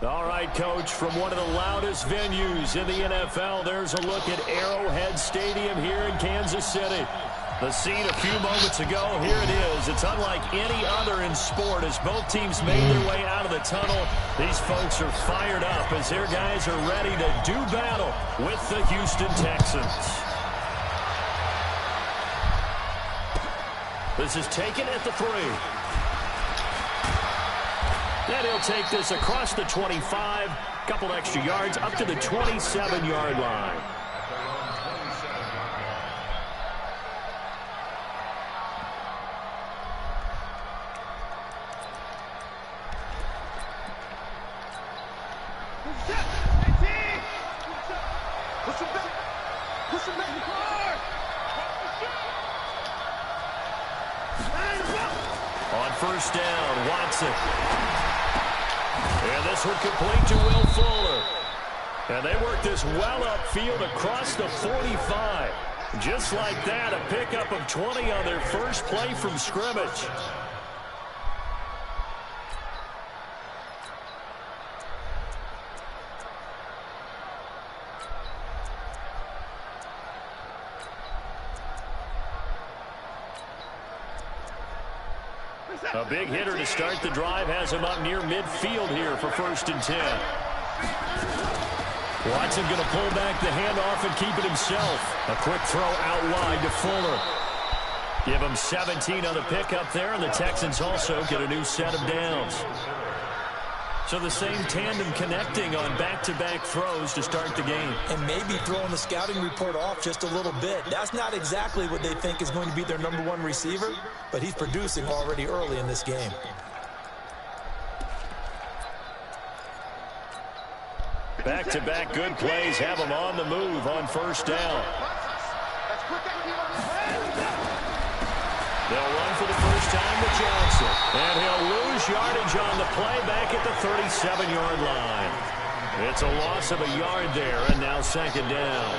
All right, Coach, from one of the loudest venues in the NFL, there's a look at Arrowhead Stadium here in Kansas City. The scene a few moments ago, here it is. It's unlike any other in sport as both teams made their way out of the tunnel. These folks are fired up as their guys are ready to do battle with the Houston Texans. This is taken at the 3. And he'll take this across the 25, couple extra yards up to the 27-yard line. On first down, Watson. And this one complete to Will Fuller. And they work this well upfield across the 45. Just like that, a pickup of 20 on their first play from scrimmage. A big hitter to start the drive has him up near midfield here for 1st and 10. Watson going to pull back the handoff and keep it himself. A quick throw out wide to Fuller. Give him 17 on the pickup there, and the Texans also get a new set of downs. So the same tandem connecting on back-to-back throws to start the game. And maybe throwing the scouting report off just a little bit. That's not exactly what they think is going to be their #1 receiver, but he's producing already early in this game. Back-to-back good plays have him on the move on first down. They'll run for the first time with Johnson. And he'll lose yardage on the play back at the 37-yard line. It's a loss of a yard there, and now 2nd down.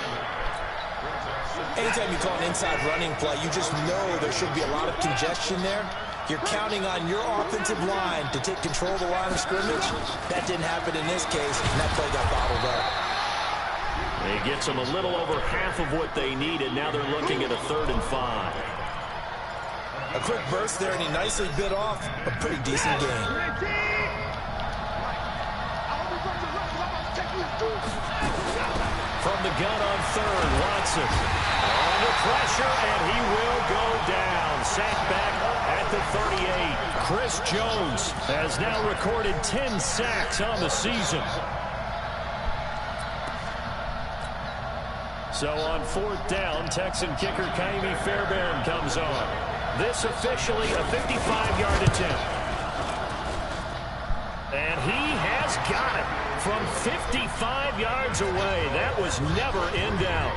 Anytime you call an inside running play, you just know there should be a lot of congestion there. You're counting on your offensive line to take control of the line of scrimmage. That didn't happen in this case, and that play got bottled up. He gets them a little over half of what they needed. Now they're looking at a 3rd and 5. A quick burst there, and he nicely bit off a pretty decent game. From the gun on 3rd, Watson. Under pressure, and he will go down. Sacked back at the 38. Chris Jones has now recorded 10 sacks on the season. So on 4th down, Texan kicker Kaimi Fairbairn comes on. This officially a 55-yard attempt. And he has got it from 55 yards away. That was never in doubt.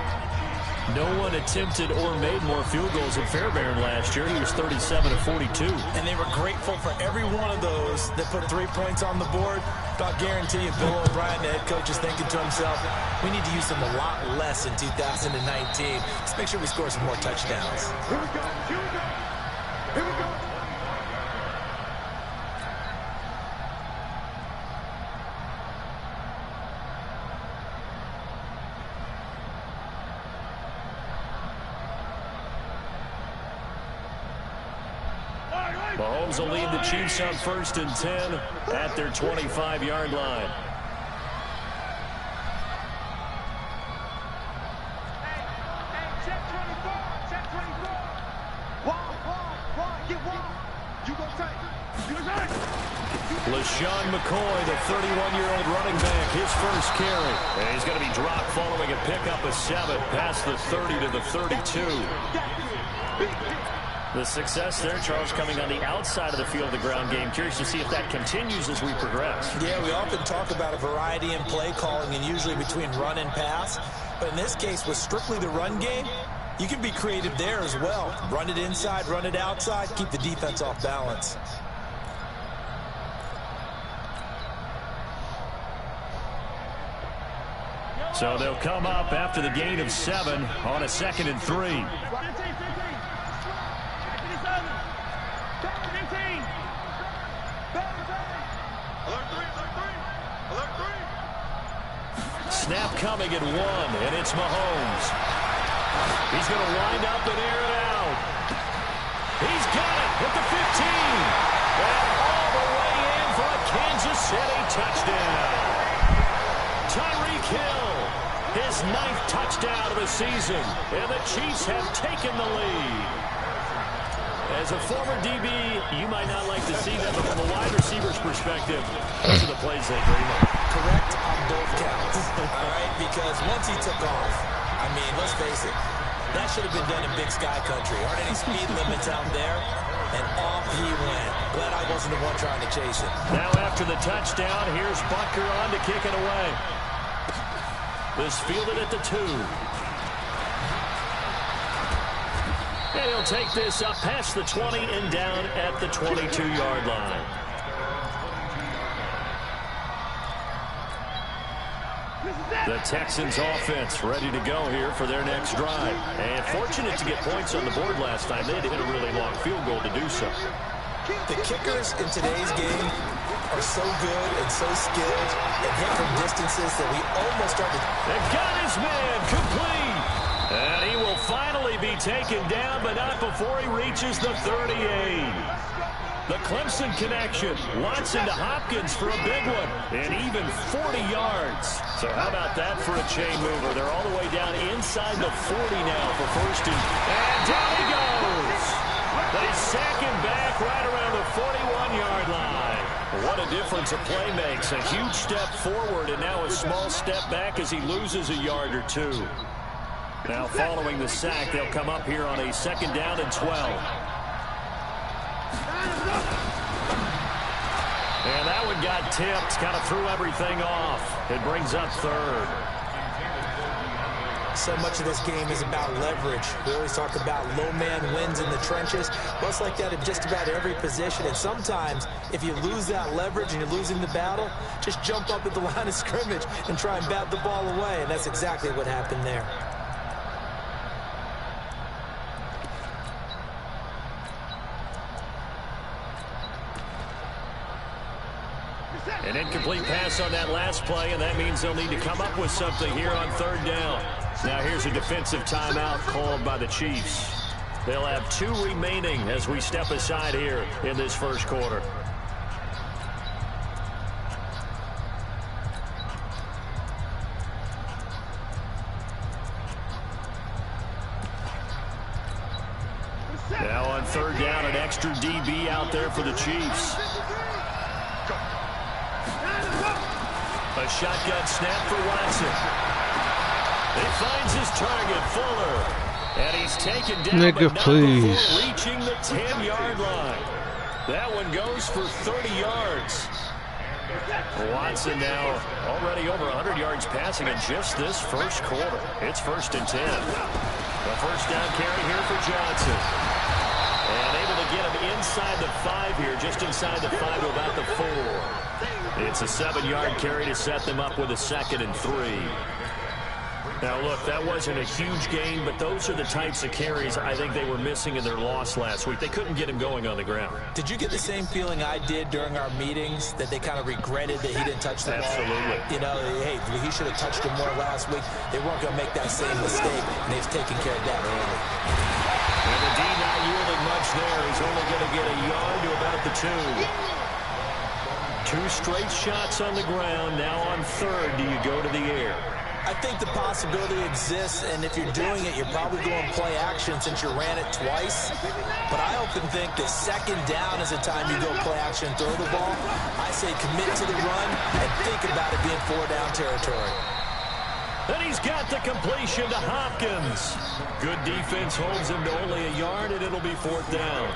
No one attempted or made more field goals than Fairbairn last year. He was 37 of 42. And they were grateful for every one of those that put 3 points on the board. I'll guarantee you Bill O'Brien, the head coach, is thinking to himself, we need to use them a lot less in 2019. Let's make sure we score some more touchdowns. Here we go. Here we go. Here we go. Mahomes will lead the Chiefs on 1st and 10 at their 25-yard line. Check 24. Check 24. Wide. Get wide. You go tight. You go tight. LaShawn McCoy, the 31-year-old running back, his first carry. And he's going to be dropped following a pickup of 7 past the 30 to the 32. The success there, Charles, coming on the outside of the field, the ground game. Curious to see if that continues as we progress. Yeah, we often talk about a variety in play calling and usually between run and pass. But in this case, with strictly the run game, you can be creative there as well. Run it inside, run it outside, keep the defense off balance. So they'll come up after the gain of 7 on a 2nd and 3. snap coming at 1, and it's Mahomes. He's going to wind up and air it out. He's got it at the 15. And all the way in for a Kansas City touchdown. Tyreek Hill, his 9th touchdown of the season, and the Chiefs have taken the lead. As a former DB, you might not like to see that, but from a wide receiver's perspective, those are the plays they dream of. Correct on both counts, all right? Because once he took off, I mean, let's face it, that should have been done in Big Sky Country. Aren't any speed limits out there? And off he went. Glad I wasn't the one trying to chase it. Now after the touchdown, here's Butker on to kick it away. This fielded at the 2. And he'll take this up past the 20 and down at the 22-yard line. The Texans offense ready to go here for their next drive. And fortunate to get points on the board last time. They had to hit a really long field goal to do so. The kickers in today's game are so good and so skilled and hit from distances that we almost started. They got his man complete. And he will finally be taken down, but not before he reaches the 38. The Clemson connection. Watson to Hopkins for a big one. And even 40 yards. So how about that for a chain mover? They're all the way down inside the 40 now for first and down he goes. They sack him back right around the 41-yard line. What a difference a play makes. A huge step forward and now a small step back as he loses a yard or 2. Now following the sack, they'll come up here on a 2nd down and 12. And that one got tipped, kind of threw everything off. It brings up 3rd. So much of this game is about leverage. We always talk about low man wins in the trenches. Well, it's like that in just about every position. And sometimes, if you lose that leverage and you're losing the battle, just jump up at the line of scrimmage and try and bat the ball away. And that's exactly what happened there. An incomplete pass on that last play, and that means they'll need to come up with something here on 3rd down. Now here's a defensive timeout called by the Chiefs. They'll have 2 remaining as we step aside here in this first quarter. Now on 3rd down, an extra DB out there for the Chiefs. A shotgun snap for Watson. He finds his target, Fuller. And he's taken down, Nigga, but not please. before reaching the 10-yard line. That one goes for 30 yards. Watson now already over 100 yards passing in just this first quarter. It's 1st and 10. The first down carry here for Johnson. And able to get him inside the 5 here, just inside the 5 to about the 4. It's a 7-yard carry to set them up with a 2nd and 3. Now, look, that wasn't a huge gain, but those are the types of carries I think they were missing in their loss last week. They couldn't get him going on the ground. Did you get the same feeling I did during our meetings, that they kind of regretted that he didn't touch the ball? Absolutely. You know, hey, he should have touched him more last week. They weren't going to make that same mistake, and they've taken care of that early. And the D not yielding much there. He's only going to get a yard to about the 2. 2 straight shots on the ground. Now on 3rd, do you go to the air? I think the possibility exists, and if you're doing it, you're probably going play action since you ran it twice. But I often think that 2nd down is the time you go play action and throw the ball. I say commit to the run and think about it being 4-down territory. And he's got the completion to Hopkins. Good defense holds him to only a yard, and it'll be 4th down.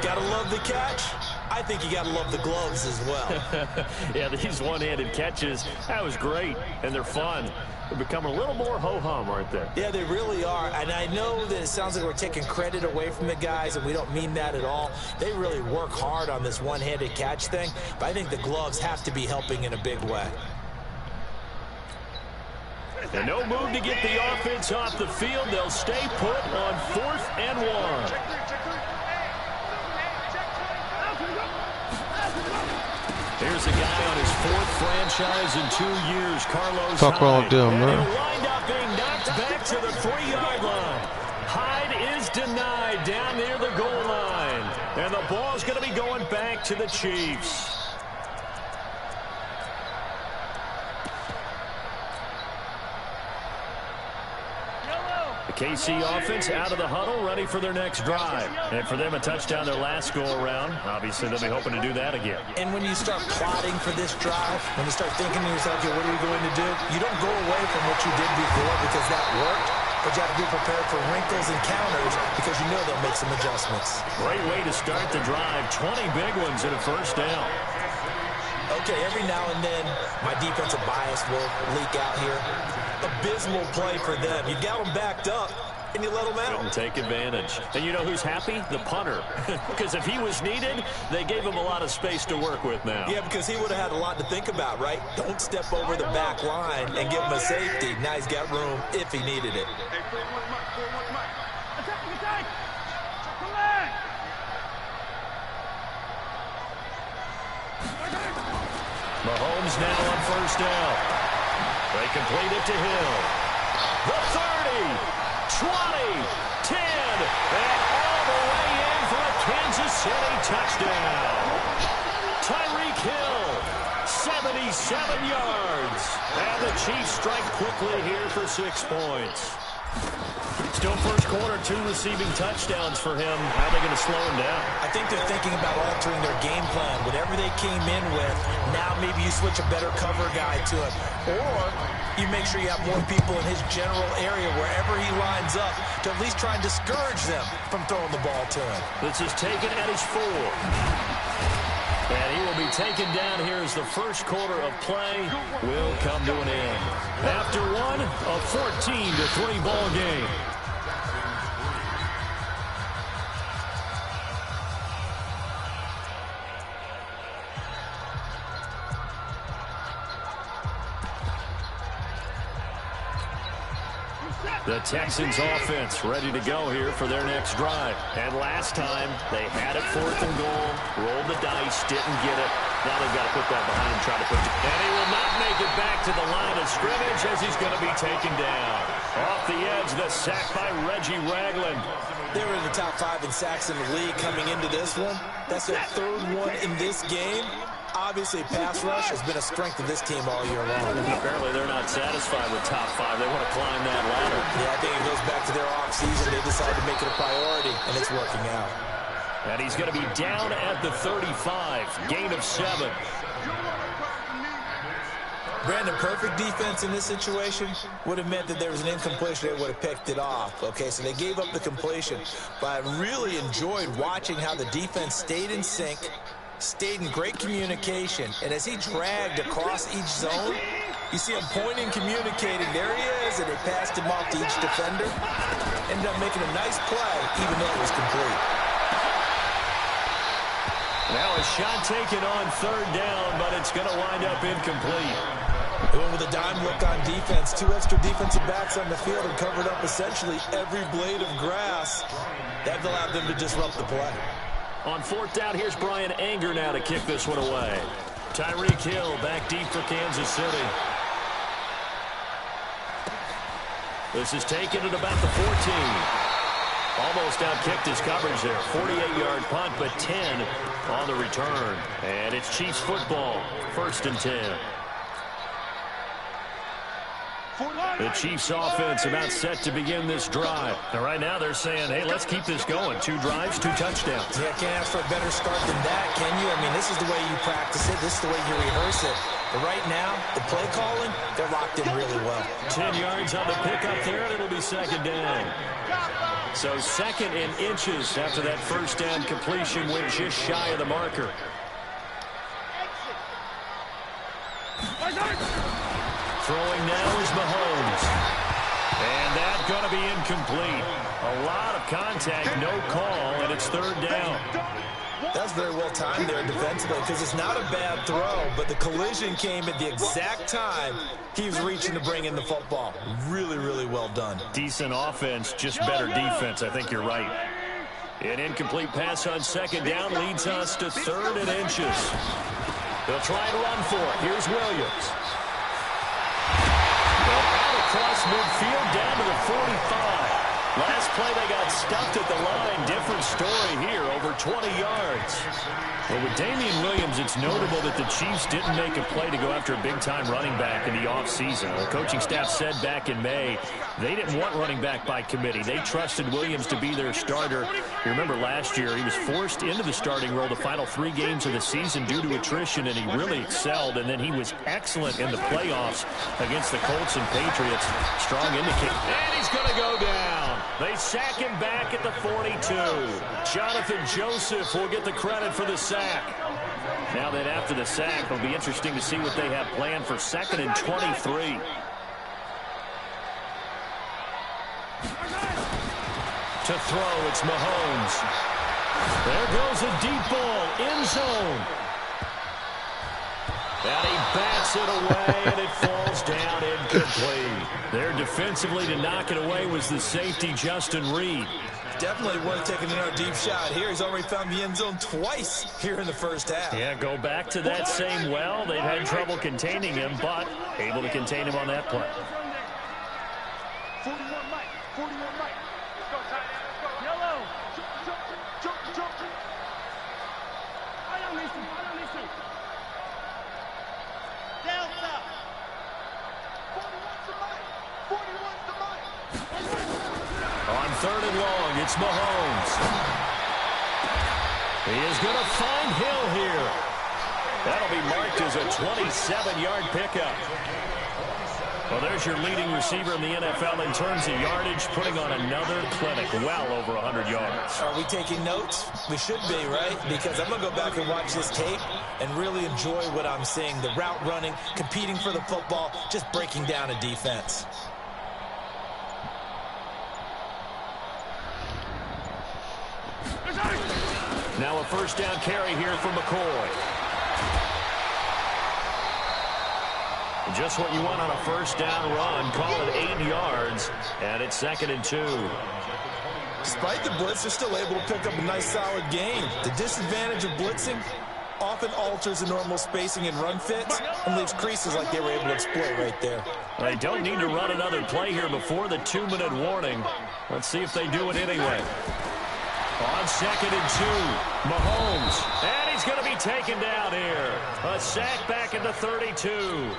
Gotta love the catch. I think you gotta love the gloves as well. Yeah, these one-handed catches, that was great, and they're fun. They've become a little more ho-hum, aren't they? Yeah, they really are. And I know that it sounds like we're taking credit away from the guys, and we don't mean that at all. They really work hard on this one-handed catch thing, but I think the gloves have to be helping in a big way. And no move to get the offense off the field. They'll stay put on 4th and 1. Here's a guy guy on his 4th franchise in 2 years, Carlos Fuck wrong Hyde. with them, man. And he'll wind up being knocked back to the 3-yard line. Hyde is denied down near the goal line. And the ball's going to be going back to the Chiefs. KC offense out of the huddle, ready for their next drive. And for them, a touchdown their last go-around. Obviously, they'll be hoping to do that again. And when you start plotting for this drive, when you start thinking to yourself, okay, what are you going to do? You don't go away from what you did before because that worked, but you have to be prepared for wrinkles and counters because you know they'll make some adjustments. Great way to start the drive. 20 big ones and a first down. Okay, every now and then, my defensive bias will leak out here. Abysmal play for them. You got them backed up, and you let them out. Couldn't take advantage. And you know who's happy? The punter. Because if he was needed, they gave him a lot of space to work with now. Yeah, because he would have had a lot to think about, right? Don't step over the back line and give him a safety. Now he's got room if he needed it. Mahomes now on first down. They complete it to Hill. The 30, 20, 10, and all the way in for a Kansas City touchdown. Tyreek Hill, 77 yards. And the Chiefs strike quickly here for 6 points. Still first quarter, 2 receiving touchdowns for him. How are they going to slow him down? I think they're thinking about altering their game plan. Whatever they came in with, now maybe you switch a better cover guy to it. Or you make sure you have more people in his general area wherever he lines up to at least try and discourage them from throwing the ball to him. This is taken at his 4. And he will be taken down here as the first quarter of play will come to an end. After one, a 14-3 ball game. The Texans offense ready to go here for their next drive. And last time, they had it 4th and goal, rolled the dice, didn't get it. Now they've got to put that behind him, try to put it. And he will not make it back to the line of scrimmage as he's going to be taken down. Off the edge, the sack by Reggie Ragland. They were in the top 5 in sacks in the league coming into this one. That's their 3rd one in this game. Obviously, pass rush has been a strength of this team all year long. Apparently, they're not satisfied with top 5. They want to climb that ladder. Yeah, I think it goes back to their offseason. They decided to make it a priority, and it's working out. And he's going to be down at the 35. Gain of 7. Brandon, perfect defense in this situation would have meant that there was an incompletion. They would have picked it off. Okay, so they gave up the completion. But I really enjoyed watching how the defense stayed in sync, stayed in great communication, and as he dragged across each zone, you see him pointing, communicating. There he is, and they passed him off to each defender. Ended up making a nice play, even though it was complete. Now a shot taken on 3rd down, but it's going to wind up incomplete. They went with a dime look on defense. 2 extra defensive backs on the field and covered up essentially every blade of grass. That allowed them to disrupt the play. On 4th down, here's Brian Anger now to kick this one away. Tyreek Hill back deep for Kansas City. This is taken at about the 14. Almost outkicked his coverage there. 48-yard punt, but 10 on the return. And it's Chiefs football, 1st and 10. The Chiefs offense about set to begin this drive. And right now they're saying, hey, let's keep this going. 2 drives, 2 touchdowns. Yeah, can't ask for a better start than that, can you? I mean, this is the way you practice it. This is the way you rehearse it. But right now, the play calling, they're locked in really well. 10 yards on the pickup there, and it'll be 2nd down. So 2nd and inches after that 1st down completion went just shy of the marker. Throwing now is Mahomes. And that's going to be incomplete. A lot of contact, no call, and it's 3rd down. That's very well timed there defensively because it's not a bad throw, but the collision came at the exact time he was reaching to bring in the football. Really, really well done. Decent offense, just better defense. I think you're right. An incomplete pass on 2nd down leads us to 3rd and inches. They'll try and run for it. Here's Williams. Out across midfield down to the 45. Last play, they got stuffed at the line. Different story here, over 20 yards. Well, with Damian Williams, it's notable that the Chiefs didn't make a play to go after a big-time running back in the offseason. The coaching staff said back in May they didn't want running back by committee. They trusted Williams to be their starter. You remember last year, he was forced into the starting role the final 3 games of the season due to attrition, and he really excelled. And then he was excellent in the playoffs against the Colts and Patriots. Strong indicator. And he's going to go down. They sack him back at the 42. Jonathan Joseph will get the credit for the sack. Now that after the sack, it'll be interesting to see what they have planned for 2nd and 23. To throw, it's Mahomes. There goes a deep ball, end zone. And he bats it away, and it falls down incomplete. There defensively to knock it away was the safety, Justin Reed. Definitely worth taking another deep shot here. He's already found the end zone twice here in the first half. Yeah, go back to that same well. They've had trouble containing him, but able to contain him on that play. 41 Mike. 41 Mike. Let's go, tight end. Let's go. Yellow. Jump. I don't listen. Delta. 41's the Mike. 41's the Mike. On 3rd and long, it's Mahomes. He is going to find Hill here. That'll be marked as a 27-yard pickup. Well, there's your leading receiver in the NFL in terms of yardage, putting on another clinic, well over 100 yards. Are we taking notes? We should be, right? Because I'm going to go back and watch this tape and really enjoy what I'm seeing. The route running, competing for the football, just breaking down a defense. Now a first down carry here for McCoy. Just what you want on a first down run. Call it 8 yards, and it's 2nd and 2. Despite the blitz, they're still able to pick up a nice, solid gain. The disadvantage of blitzing often alters the normal spacing and run fits and leaves creases like they were able to exploit right there. They don't need to run another play here before the 2-minute warning. Let's see if they do it anyway. On 2nd and 2, Mahomes. And he's going to be taken down here. A sack back at the 32.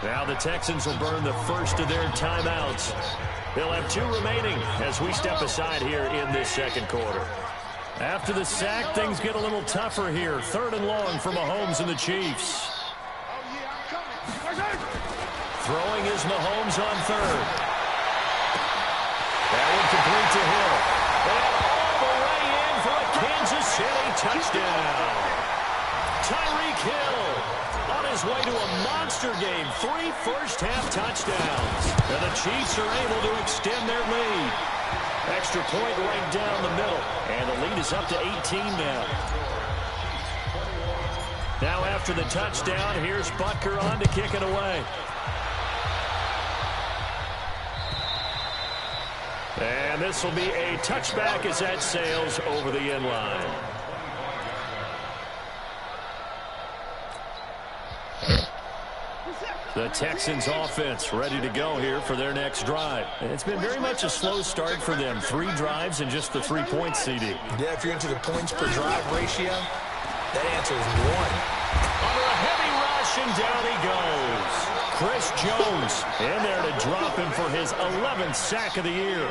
Now the Texans will burn the first of their timeouts. They'll have 2 remaining as we step aside here in this second quarter. After the sack, things get a little tougher here. 3rd and long for Mahomes and the Chiefs. Throwing is Mahomes on 3rd. That one complete to Hill. And all the way in for a Kansas City touchdown. Tyreek Hill on his way to a monster game. 3 first-half touchdowns. And the Chiefs are able to extend their lead. Extra point right down the middle. And the lead is up to 18 now. Now after the touchdown, here's Butker on to kick it away. And this will be a touchback as that sails over the end line. The Texans offense ready to go here for their next drive. It's been very much a slow start for them. 3 drives and just the 3 points, CD. Yeah, if you're into the points per drive ratio, that answer is 1. Under a heavy rush, and down he goes. Chris Jones in there to drop him for his 11th sack of the year.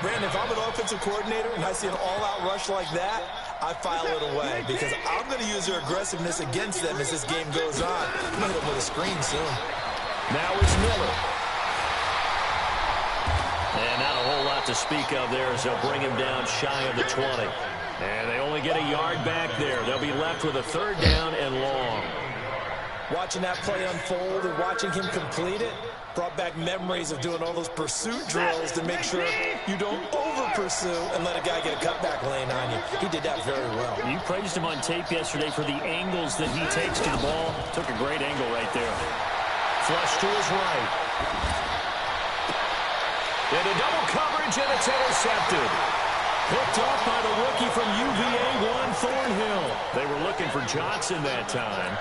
Brandon, if I'm an offensive coordinator and I see an all-out rush like that, I file it away because I'm going to use their aggressiveness against them as this game goes on. I'm going to hit them with a screen soon. Now it's Miller. And not a whole lot to speak of there as they'll bring him down shy of the 20. And they only get a yard back there. They'll be left with a 3rd down and long. Watching that play unfold and watching him complete it brought back memories of doing all those pursuit drills to make sure you don't over-pursue and let a guy get a cutback lane on you. He did that very well. You praised him on tape yesterday for the angles that he takes to the ball. Took a great angle right there. Flush to his right. Into double coverage, and it's intercepted. Picked off by the rookie from UVA, Juan Thornhill. They were looking for Johnson that time.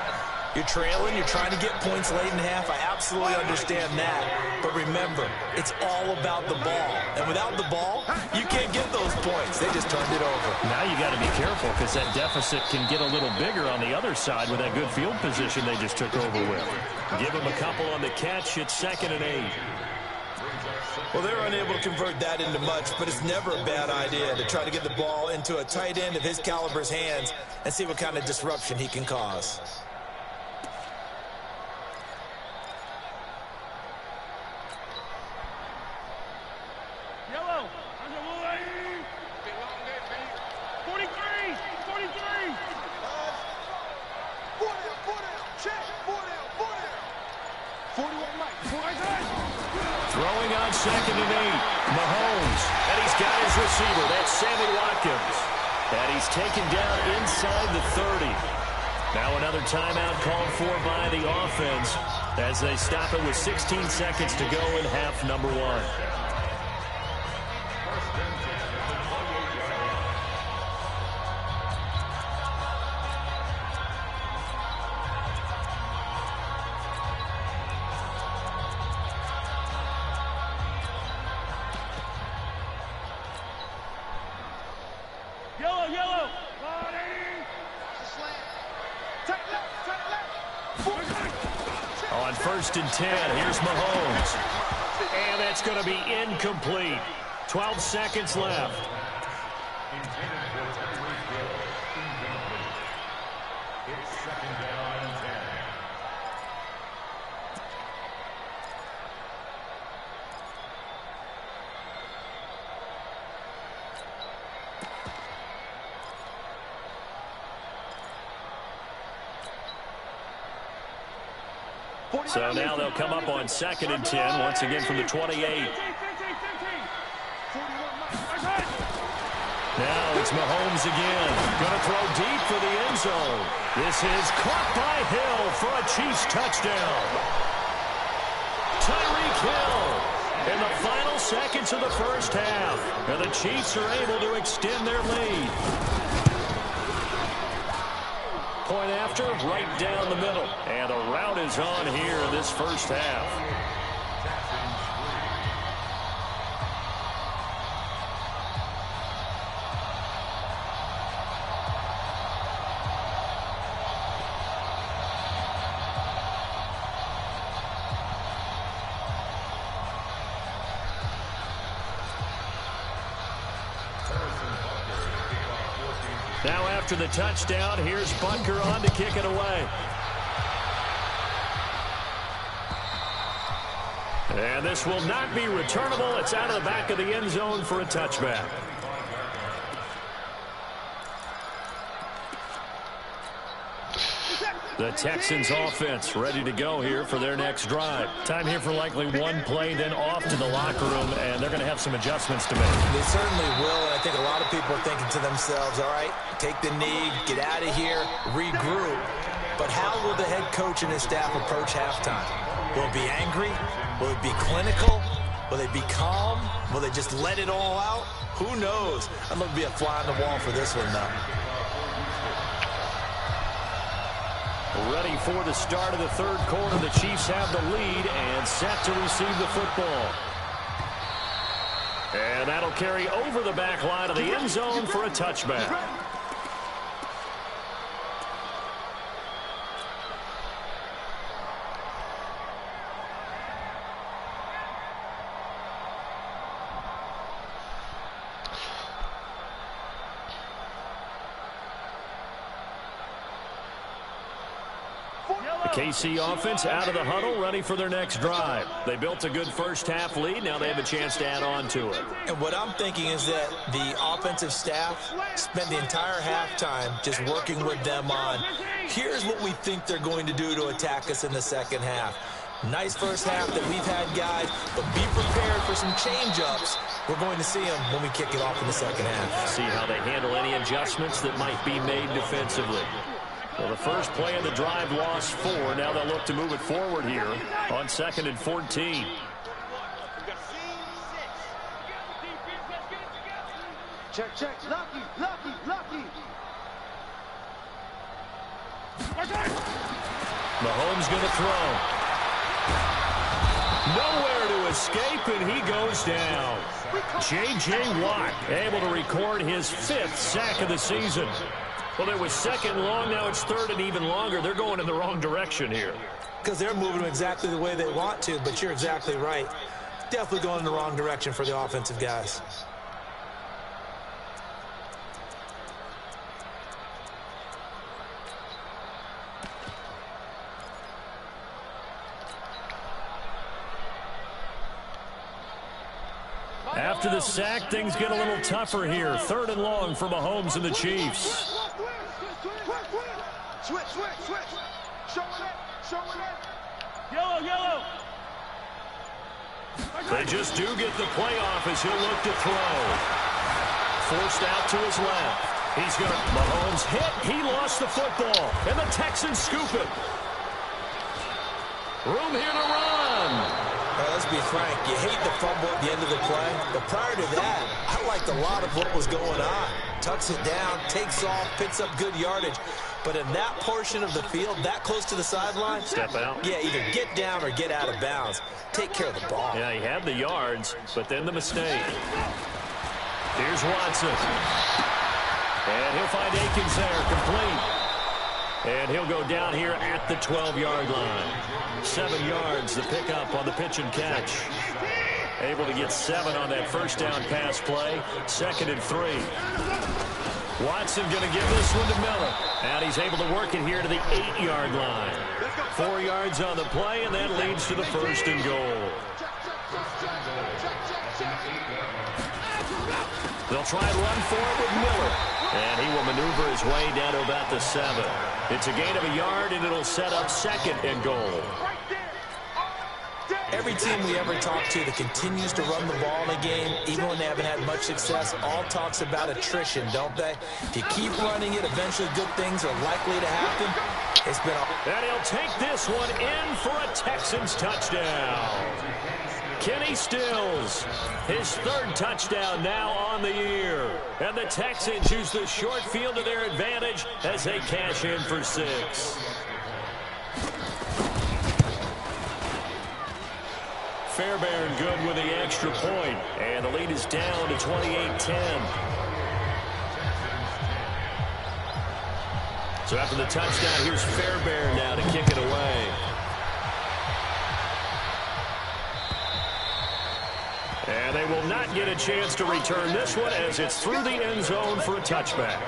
You're trailing, you're trying to get points late in half. I absolutely understand that. But remember, it's all about the ball. And without the ball, you can't get those points. They just turned it over. Now you got to be careful because that deficit can get a little bigger on the other side with that good field position they just took over with. Give them a couple on the catch. It's 2nd and 8. Well, they're unable to convert that into much, but it's never a bad idea to try to get the ball into a tight end of his caliber's hands and see what kind of disruption he can cause. Yellow. 43. 43. 4 down. Check. 4 down. 41 Mike. Throwing on 2nd and 8. Mahomes. And he's got his receiver. That's Sammy Watkins. And he's taken down inside the 30. Now another timeout called for by the offense as they stop it with 16 seconds to go in half number 1. Yellow. On 1st and 10, here's Mahomes. And that's going to be incomplete. 12 seconds left. It's 2nd down and 10. So now they'll come up on 2nd and 10, once again from the 28. Now it's Mahomes again. Going to throw deep for the end zone. This is caught by Hill for a Chiefs touchdown. Tyreek Hill in the final seconds of the first half. And the Chiefs are able to extend their lead. Point after, right down the middle. And the route is on here in this first half. Now after the touchdown, here's Butker on to kick it away. And this will not be returnable. It's out of the back of the end zone for a touchback. The Texans offense ready to go here for their next drive. Time here for likely one play, then off to the locker room, and they're going to have some adjustments to make. They certainly will, and I think a lot of people are thinking to themselves, all right, take the knee, get out of here, regroup. But how will the head coach and his staff approach halftime? Will it be angry? Will it be clinical? Will they be calm? Will they just let it all out? Who knows? I'd love to be a fly on the wall for this one, though. Ready for the start of the third quarter. The Chiefs have the lead and set to receive the football. And that'll carry over the back line of the end zone for a touchback. KC offense out of the huddle, ready for their next drive. They built a good first half lead. Now they have a chance to add on to it. And what I'm thinking is that the offensive staff spent the entire halftime just working with them on, here's what we think they're going to do to attack us in the second half. Nice first half that we've had, guys, but be prepared for some change-ups. We're going to see them when we kick it off in the second half. See how they handle any adjustments that might be made defensively. Well, the first play of the drive lost 4. Now they'll look to move it forward here on 2nd and 14. Check. Lucky. Mahomes going to throw. Nowhere to escape, and he goes down. J.J. Watt able to record his 5th sack of the season. Well, it was 2nd and long. Now it's 3rd and even longer. They're going in the wrong direction here. Because they're moving them exactly the way they want to, but you're exactly right. Definitely going in the wrong direction for the offensive guys. After the sack, things get a little tougher here. 3rd and long for Mahomes and the Chiefs. Switch. Show it. Yellow. They just do get the play off as he'll look to throw. Forced out to his left. He's going to... Mahomes hit. He lost the football. And the Texans scoop it. Room here to run. Let's be frank, you hate the fumble at the end of the play, but prior to that, I liked a lot of what was going on. Tucks it down, takes off, picks up good yardage. But in that portion of the field, that close to the sideline, step out. Yeah, either get down or get out of bounds. Take care of the ball. Yeah, he had the yards, but then the mistake. Here's Watson. And he'll find Akins there, complete. And he'll go down here at the 12-yard line. 7 yards, the pickup on the pitch and catch. Able to get 7 on that first down pass play. 2nd and 3. Watson going to give this one to Miller. And he's able to work it here to the 8-yard line. 4 yards on the play, and that leads to the 1st and goal. They'll try and run for it with Miller. And he will maneuver his way down to about the 7. It's a gain of a yard, and it'll set up 2nd and goal. Every team we ever talk to that continues to run the ball in a game, even when they haven't had much success, all talks about attrition, don't they? If you keep running it, eventually good things are likely to happen. It's been and he'll take this one in for a Texans touchdown. Kenny Stills, his 3rd touchdown now on the year. And the Texans use the short field to their advantage as they cash in for 6. Fairbairn good with the extra point. And the lead is down to 28-10. So after the touchdown, here's Fairbairn now to kick it away. And they will not get a chance to return this one as it's through the end zone for a touchback.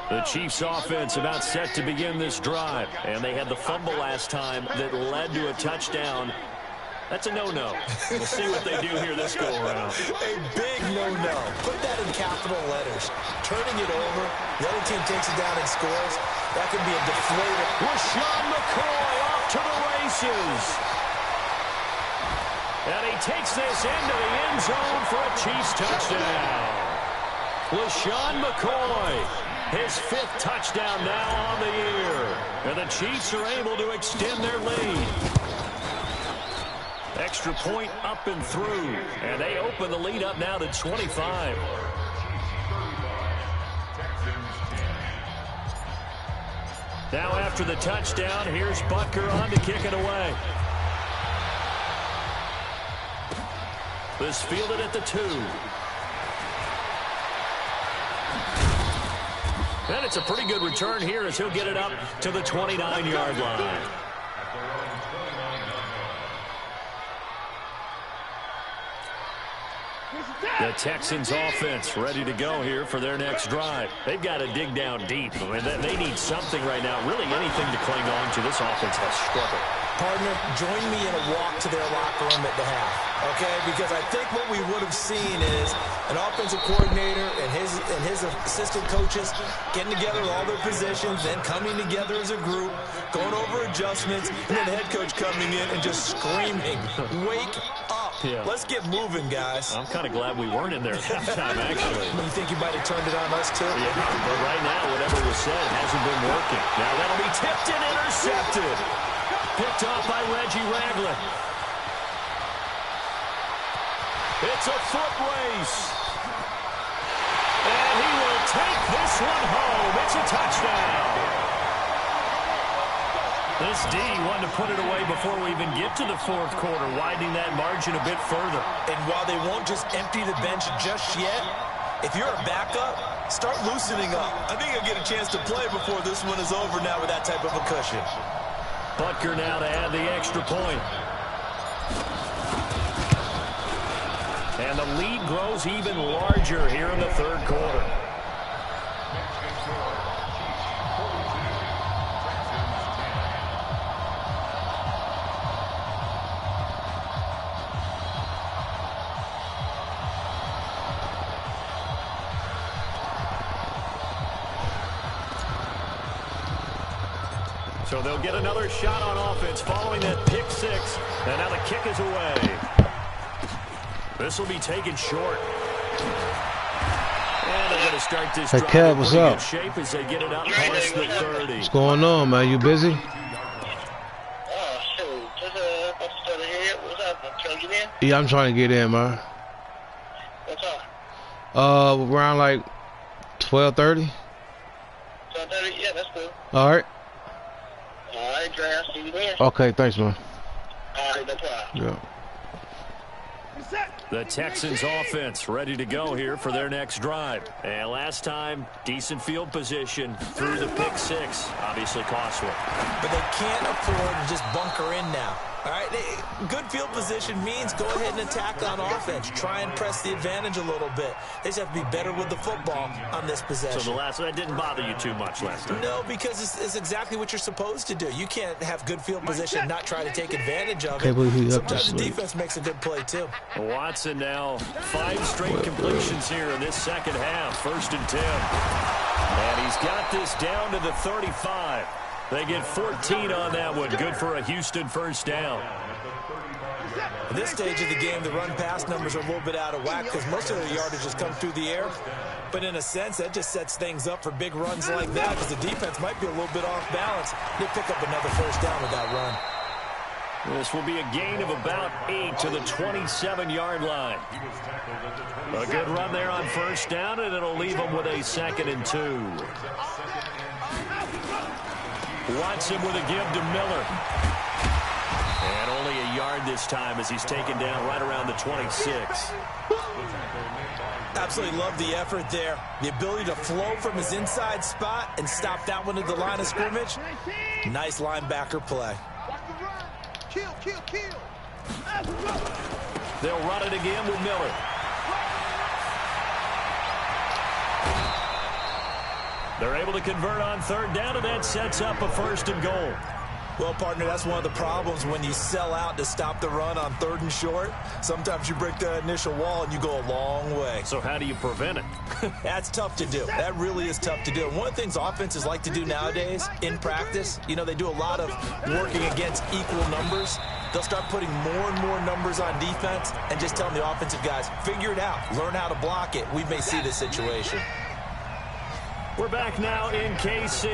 The Chiefs offense about set to begin this drive. And they had the fumble last time that led to a touchdown. That's a no-no. We'll see what they do here this go-around. A big no-no. Put that in capital letters. Turning it over, the other team takes it down and scores. That could be a deflator. LaShawn McCoy off to the races. And he takes this into the end zone for a Chiefs touchdown. LaShawn McCoy, his 5th touchdown now on the year. And the Chiefs are able to extend their lead. Extra point up and through. And they open the lead up now to 25. Now after the touchdown, here's Butker on to kick it away. This fielded at the 2. And it's a pretty good return here as he'll get it up to the 29-yard line. The Texans offense ready to go here for their next drive. They've got to dig down deep. I mean, they need something right now, really anything to cling on to. This offense has struggled. Partner, join me in a walk to their locker room at the half, okay? Because I think what we would have seen is an offensive coordinator and his assistant coaches getting together all their positions, then coming together as a group, going over adjustments, and then the head coach coming in and just screaming, wake up. Yeah. Let's get moving, guys. I'm kind of glad we weren't in there at halftime, actually. You think you might have turned it on us, too? Yeah, but right now, whatever was said hasn't been working. Now that'll be tipped and intercepted. Picked off by Reggie Ragland. It's a foot race. And he will take this one home. It's a touchdown. This D wanted to put it away before we even get to the fourth quarter, widening that margin a bit further. And while they won't just empty the bench just yet, if you're a backup, start loosening up. I think you'll get a chance to play before this one is over now with that type of a cushion. Butker now to add the extra point. And the lead grows even larger here in the third quarter. So they'll get another shot on offense following that pick six. And now the kick is away. This will be taken short. And they're going to start this drive Kev, what's up? in shape as they get it up past the 30. What's going on, man? You busy? Oh, shoot. Just about to start here. What's up? Can I get in? Yeah, I'm trying to get in, man. What's up? Around like 12:30. 12:30? Yeah, that's cool. All right. All right, Dre. I'll see you then. Okay, thanks, man. All right, no problem. Yeah. The Texans offense ready to go here for their next drive. And last time, decent field position through the pick six. Obviously costly. But they can't afford to just bunker in now. All right, good field position means go ahead and attack on offense. Try and press the advantage a little bit. They just have to be better with the football on this possession. So the last one, that didn't bother you too much last time? No, because it's exactly what you're supposed to do. You can't have good field position and not try to take advantage of it. Sometimes the defense makes a good play, too. Watson now 5 straight completions here in this second half. 1st and 10. And he's got this down to the 35. They get 14 on that one. Good for a Houston first down. At this stage of the game, the run-pass numbers are a little bit out of whack because most of their yardage has come through the air. But in a sense, that just sets things up for big runs like that because the defense might be a little bit off balance. They pick up another first down with that run. This will be a gain of about 8 to the 27-yard line. A good run there on first down, and it'll leave them with a 2nd and 2. Watson with a give to Miller. And only a yard this time as he's taken down right around the 26. Absolutely love the effort there. The ability to flow from his inside spot and stop that one at the line of scrimmage. Nice linebacker play. Kill, kill, kill. They'll run it again with Miller. They're able to convert on 3rd down, and that sets up a 1st and goal. Well, partner, that's one of the problems when you sell out to stop the run on 3rd and short. Sometimes you break the initial wall and you go a long way. So how do you prevent it? That's tough to do. That really is tough to do. And one of the things offenses like to do nowadays in practice, you know, they do a lot of working against equal numbers. They'll start putting more and more numbers on defense and just telling the offensive guys, figure it out, learn how to block it. We may see this situation. We're back now in KC.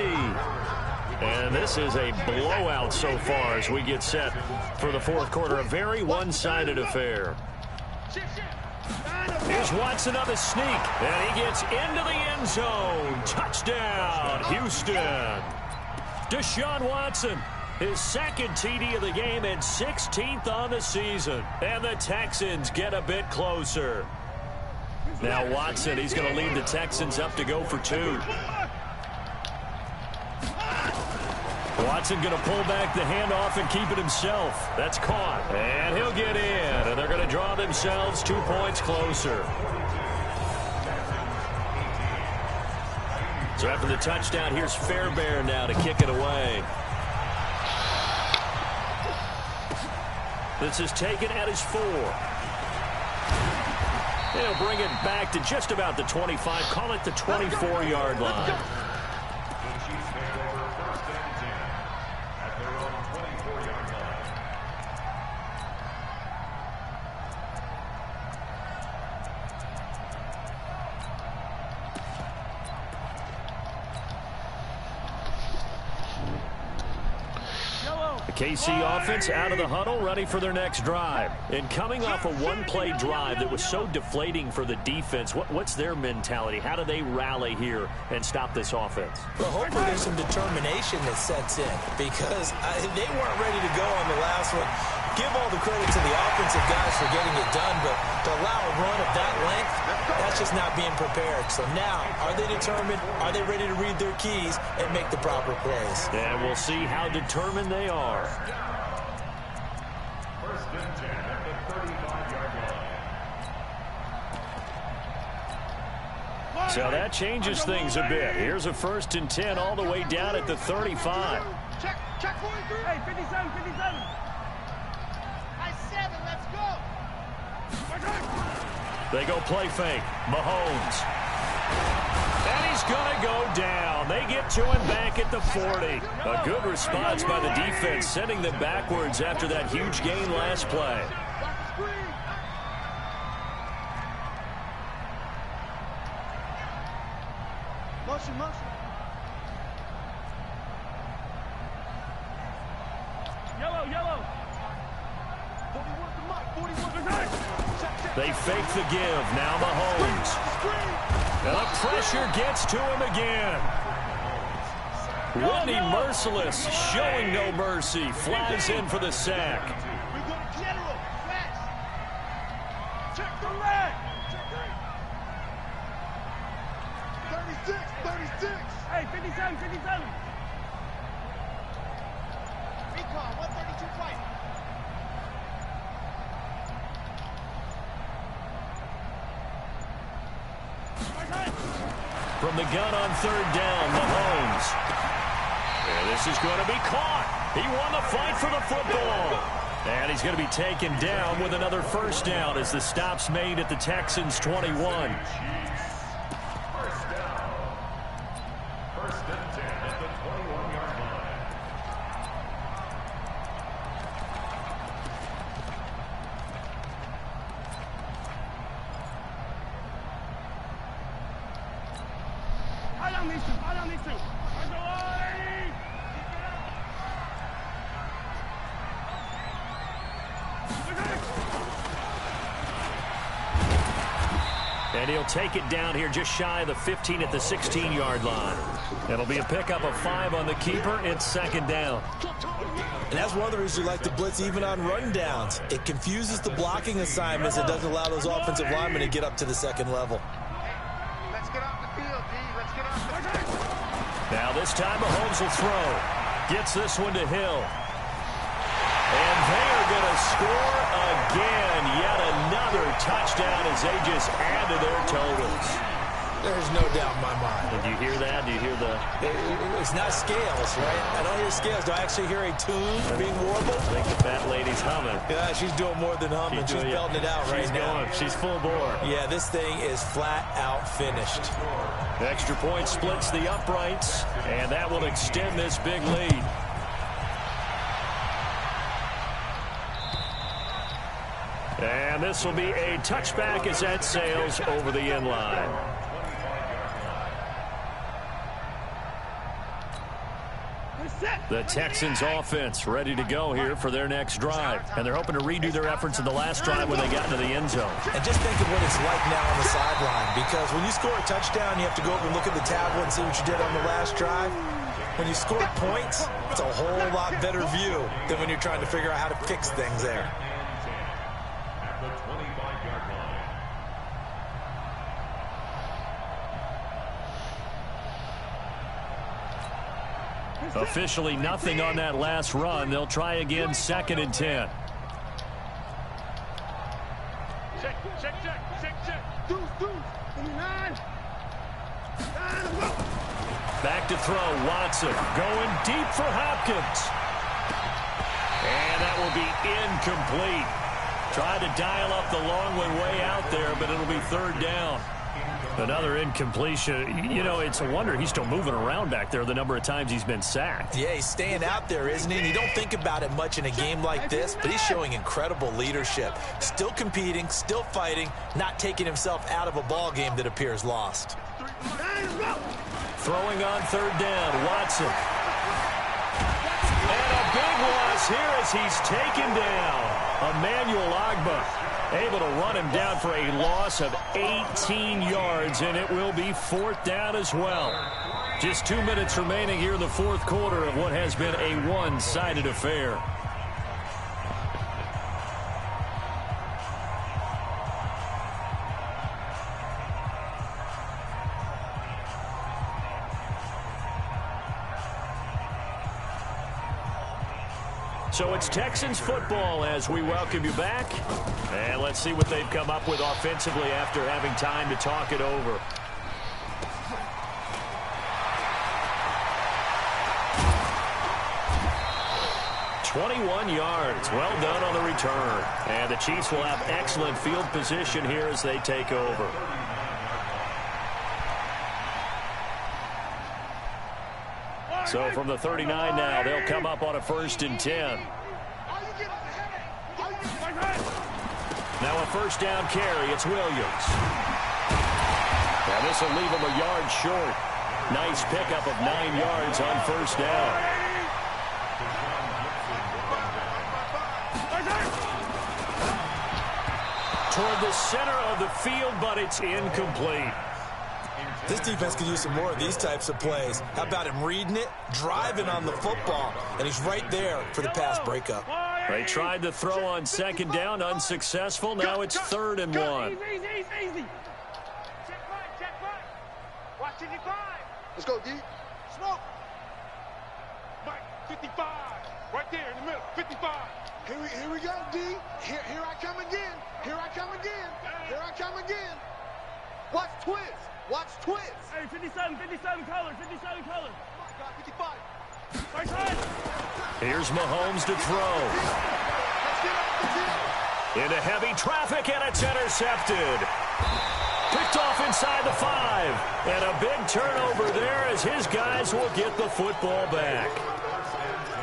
And this is a blowout so far as we get set for the fourth quarter. A very one-sided affair. Here's Watson on the sneak. And he gets into the end zone. Touchdown, Houston. Deshaun Watson, his 2nd TD of the game and 16th on the season. And the Texans get a bit closer. Now Watson, he's going to lead the Texans up to go for 2. Watson going to pull back the handoff and keep it himself. That's caught. And he'll get in. And they're going to draw themselves 2 points closer. So after the touchdown, here's Fairbairn now to kick it away. This is taken at his 4. They'll bring it back to just about the 25. Call it the 24-yard line. The KC offense out of the huddle, ready for their next drive. And coming off a one-play drive that was so deflating for the defense, what's their mentality? How do they rally here and stop this offense? Well, hopefully there's some determination that sets in because they weren't ready to go on the last one. Give all the credit to the offensive guys for getting it done, but to allow a run of that length, that's just not being prepared. So now, are they determined? Are they ready to read their keys and make the proper plays? And we'll see how determined they are. First and 10 at the 35-yard line. So that changes things a bit. Here's a 1st and 10 all the way down at the 35. Check 43. Hey, 57, 57. Let's go. They go play fake. Mahomes. And he's going to go down. They get to him back at the 40. A good response by the defense, sending them backwards after that huge gain last play. Motion, motion. Yellow, yellow. They fake the give. Now Mahomes. And the pressure gets to him again. Whitney merciless, showing no mercy. Flies in for the sack. We go general. Flash. Check the leg. 36, 36. Hey, 57, 57. Recon, 132 fight. From the gun on 3rd down, Mahomes. And this is going to be caught. He won the fight for the football. And he's going to be taken down with another 1st down as the stop's made at the Texans' 21. First down. First and 10 at the 21-yard line. I don't need to. And he'll take it down here just shy of the 15 at the 16-yard line. It'll be a pickup of 5 on the keeper. It's 2nd down. And that's one of the reasons we like to blitz even on run downs. It confuses the blocking assignments. It doesn't allow those offensive linemen to get up to the 2nd level. Let's get off the field, D. Let's get off the field. Now this time Mahomes will throw. Gets this one to Hill. And they are going to score again. Yet another touchdown as they just add to their totals. There's no doubt in my mind. And do you hear that? Do you hear the... It's not scales, right? I don't hear scales. Do I actually hear a tune being warbled? I think the fat lady's humming. Yeah, she's doing more than humming. She's belting it out right now. She's full bore. Yeah, this thing is flat out finished. Extra point splits the uprights, and that will extend this big lead. And this will be a touchback as that sails over the end line. The Texans offense ready to go here for their next drive. And they're hoping to redo their efforts in the last drive when they got into the end zone. And just think of what it's like now on the sideline. Because when you score a touchdown, you have to go over and look at the tablet and see what you did on the last drive. When you score points, it's a whole lot better view than when you're trying to figure out how to fix things there. At the 25-yard line. Officially nothing on that last run. They'll try again, 2nd and 10. Check. Deuce. 9. Back to throw, Watson going deep for Hopkins. And that will be incomplete. Tried to dial up the long one way out there, but it'll be 3rd down. Another incompletion. You know, it's a wonder he's still moving around back there the number of times he's been sacked. Yeah, he's staying out there, isn't he? And you don't think about it much in a game like this, but he's showing incredible leadership. Still competing, still fighting, not taking himself out of a ball game that appears lost. Throwing on 3rd down, Watson. And a big loss is here as he's taken down. Emmanuel Agba able to run him down for a loss of 18 yards, and it will be 4th down as well. Just 2 minutes remaining here in the 4th quarter of what has been a one-sided affair. So it's Texans football as we welcome you back. And let's see what they've come up with offensively after having time to talk it over. "21 yards. Well done on the return. And the Chiefs will have excellent field position here as they take over. So from the 39 now, they'll come up on a 1st and 10. Now a 1st down carry. It's Williams. And this will leave him a yard short. Nice pickup of 9 yards on 1st down. Toward the center of the field, but it's incomplete. This defense could use some more of these types of plays. How about him reading it, driving on the football, and he's right there for the pass breakup. They tried to throw on 2nd down, unsuccessful. Now it's 3rd and 1. Easy. Check right. Watch 55. Let's go, D. Smoke. Mike, 55. Right there in the middle, 55. Here we go, D. Here I come again. Here I come again. Watch twist. Hey, 57 color. 55. Right side. Here's Mahomes to throw. Into heavy traffic, and it's intercepted. Picked off inside the 5. And a big turnover there as his guys will get the football back.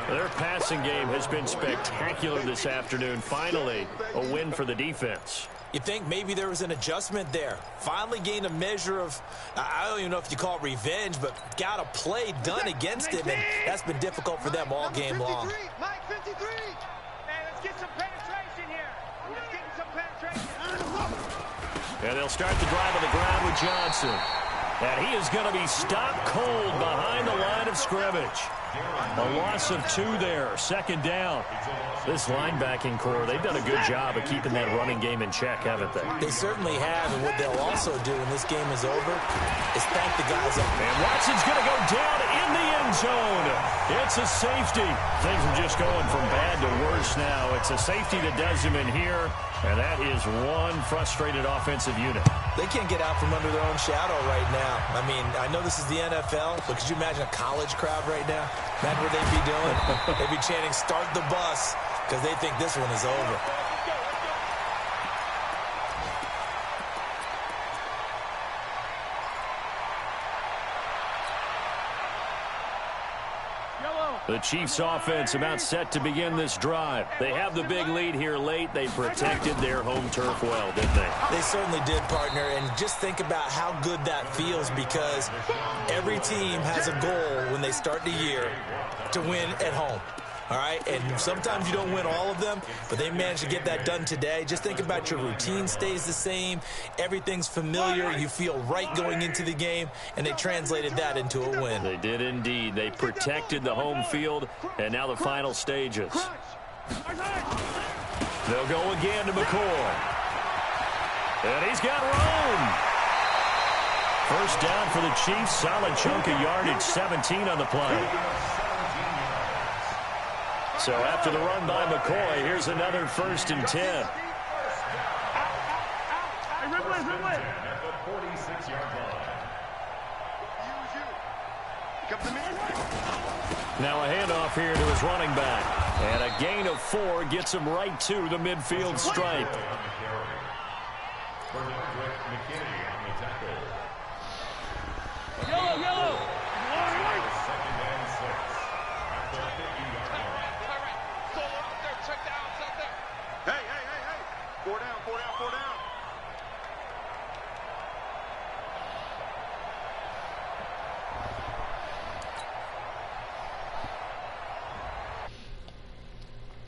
Their passing game has been spectacular this afternoon. Finally, a win for the defense. You think maybe there was an adjustment there. Finally gained a measure of, I don't even know if you call it revenge, but got a play done against him, and that's been difficult for them all game long. Mike, 53. Man, let's get some penetration here. We're just getting some penetration. And they'll start the drive on the ground with Johnson. And he is going to be stopped cold behind the line of scrimmage. A loss of 2 there, 2nd down. This linebacking core, they've done a good job of keeping that running game in check, haven't they? They certainly have, and what they'll also do when this game is over is thank the guys up. And Watson's going to go down in the end zone. It's a safety. Things are just going from bad to worse now. It's a safety that does him in here, and that is one frustrated offensive unit. They can't get out from under their own shadow right now. I mean, I know this is the NFL, but could you imagine a college crowd right now? Imagine what they'd be doing. They'd be chanting, "Start the bus," because they think this one is over. The Chiefs offense about set to begin this drive. They have the big lead here late. They protected their home turf well, didn't they? They certainly did, partner, and just think about how good that feels, because every team has a goal when they start the year to win at home. All right, and sometimes you don't win all of them, but they managed to get that done today. Just think about your routine stays the same. Everything's familiar. You feel right going into the game, and they translated that into a win. They did indeed. They protected the home field, and now the final stages. They'll go again to McCoy. And he's got room. 1st down for the Chiefs. Solid chunk of yardage, 17 on the play. So after the run by McCoy, here's another 1st and 10. Now a handoff here to his running back. And a gain of 4 gets him right to the midfield stripe. Yellow. Hey. 4 down.